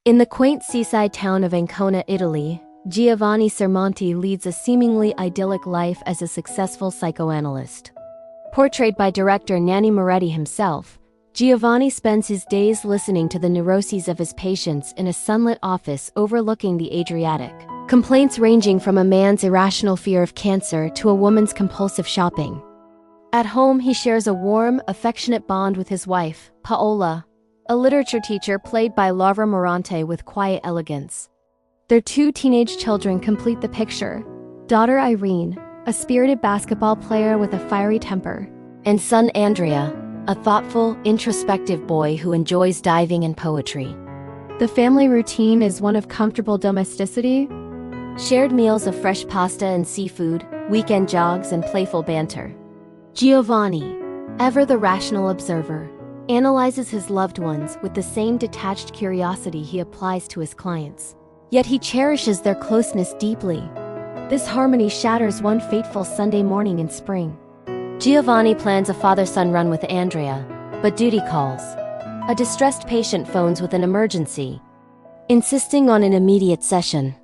In the quaint seaside town of Ancona, Italy, Giovanni Sermonti leads a seemingly idyllic life as a successful psychoanalyst. Portrayed by director Nanni Moretti himself, Giovanni spends his days listening to the neuroses of his patients in a sunlit office overlooking the Adriatic. Complaints ranging from a man's irrational fear of cancer to a woman's compulsive shopping. At home, he shares a warm, affectionate bond with his wife, Paola, a literature teacher played by Laura Morante with quiet elegance. Their 2 teenage children complete the picture: daughter Irene, a spirited basketball player with a fiery temper, and son Andrea, a thoughtful, introspective boy who enjoys diving and poetry. The family routine is one of comfortable domesticity, shared meals of fresh pasta and seafood, weekend jogs, and playful banter. Giovanni, ever the rational observer, analyzes his loved ones with the same detached curiosity he applies to his clients. Yet he cherishes their closeness deeply. This harmony shatters one fateful Sunday morning in spring. Giovanni plans a father-son run with Andrea, but duty calls. A distressed patient phones with an emergency, insisting on an immediate session.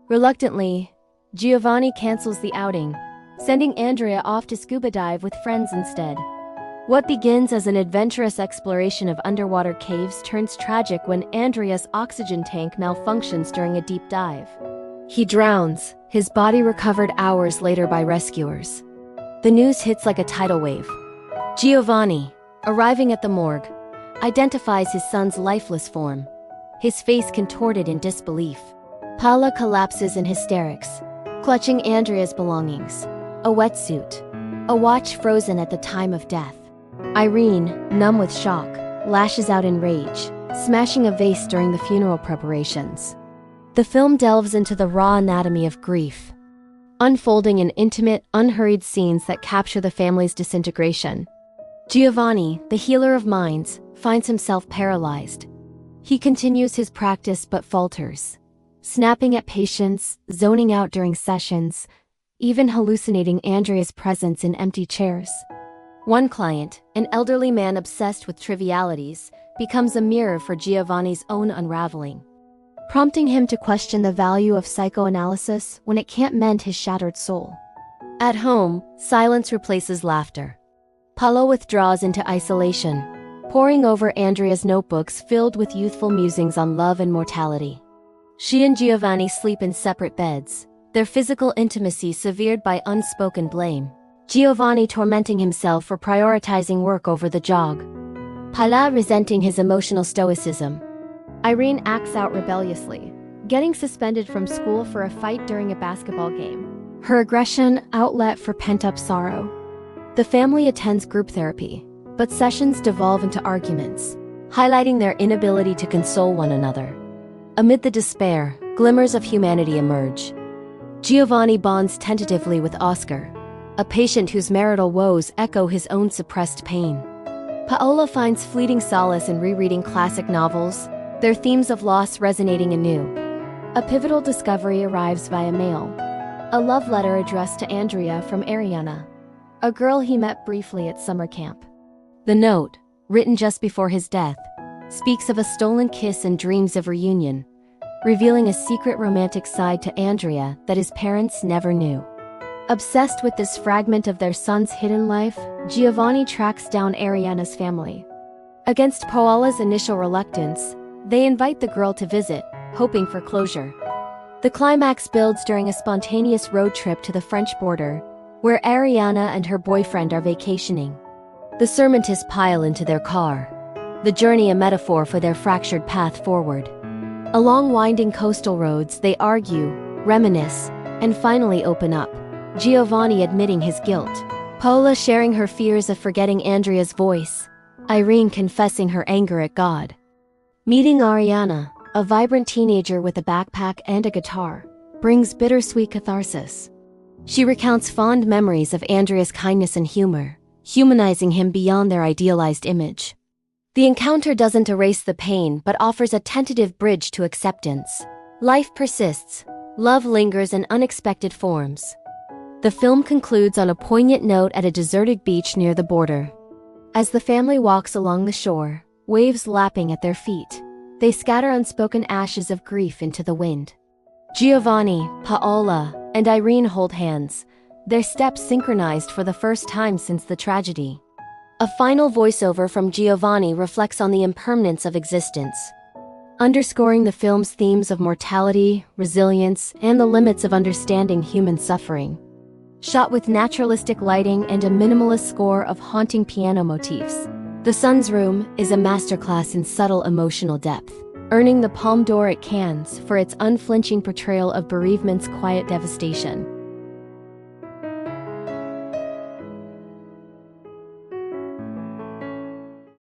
Reluctantly, Giovanni cancels the outing, sending Andrea off to scuba dive with friends instead. What begins as an adventurous exploration of underwater caves turns tragic when Andrea's oxygen tank malfunctions during a deep dive. He drowns, his body recovered hours later by rescuers. The news hits like a tidal wave. Giovanni, arriving at the morgue, identifies his son's lifeless form, his face contorted in disbelief. Paola collapses in hysterics, clutching Andrea's belongings: a wetsuit, a watch frozen at the time of death. Irene, numb with shock, lashes out in rage, smashing a vase during the funeral preparations. The film delves into the raw anatomy of grief, unfolding in intimate, unhurried scenes that capture the family's disintegration. Giovanni, the healer of minds, finds himself paralyzed. He continues his practice but falters, snapping at patients, zoning out during sessions, even hallucinating Andrea's presence in empty chairs. One client, an elderly man obsessed with trivialities, becomes a mirror for Giovanni's own unraveling, prompting him to question the value of psychoanalysis when it can't mend his shattered soul. At home, silence replaces laughter. Paolo withdraws into isolation, poring over Andrea's notebooks filled with youthful musings on love and mortality. She and Giovanni sleep in separate beds, their physical intimacy severed by unspoken blame. Giovanni tormenting himself for prioritizing work over the jog, Paola resenting his emotional stoicism. Irene acts out rebelliously, getting suspended from school for a fight during a basketball game, her aggression outlet for pent-up sorrow. The family attends group therapy, but sessions devolve into arguments, highlighting their inability to console one another. Amid the despair, glimmers of humanity emerge. Giovanni bonds tentatively with Oscar, a patient whose marital woes echo his own suppressed pain. Paola finds fleeting solace in rereading classic novels, their themes of loss resonating anew. A pivotal discovery arrives via mail: a love letter addressed to Andrea from Ariana, a girl he met briefly at summer camp. The note, written just before his death, speaks of a stolen kiss and dreams of reunion, revealing a secret romantic side to Andrea that his parents never knew. Obsessed with this fragment of their son's hidden life, Giovanni tracks down Ariana's family. Against Paola's initial reluctance, they invite the girl to visit, hoping for closure. The climax builds during a spontaneous road trip to the French border, where Ariana and her boyfriend are vacationing. The sermontists pile into their car, the journey a metaphor for their fractured path forward. Along winding coastal roads, they argue, reminisce, and finally open up. Giovanni admitting his guilt, Paola sharing her fears of forgetting Andrea's voice, Irene confessing her anger at God. Meeting Ariana, a vibrant teenager with a backpack and a guitar, brings bittersweet catharsis. She recounts fond memories of Andrea's kindness and humor, humanizing him beyond their idealized image. The encounter doesn't erase the pain but offers a tentative bridge to acceptance. Life persists, love lingers in unexpected forms. The film concludes on a poignant note at a deserted beach near the border. As the family walks along the shore, waves lapping at their feet, They scatter unspoken ashes of grief into the wind. Giovanni, Paola, and Irene hold hands, their steps synchronized for the first time since the tragedy. A final voiceover from Giovanni reflects on the impermanence of existence, underscoring the film's themes of mortality, resilience, and the limits of understanding human suffering. Shot with naturalistic lighting and a minimalist score of haunting piano motifs, The Sun's Room is a masterclass in subtle emotional depth, earning the Palme d'Or at Cannes for its unflinching portrayal of bereavement's quiet devastation.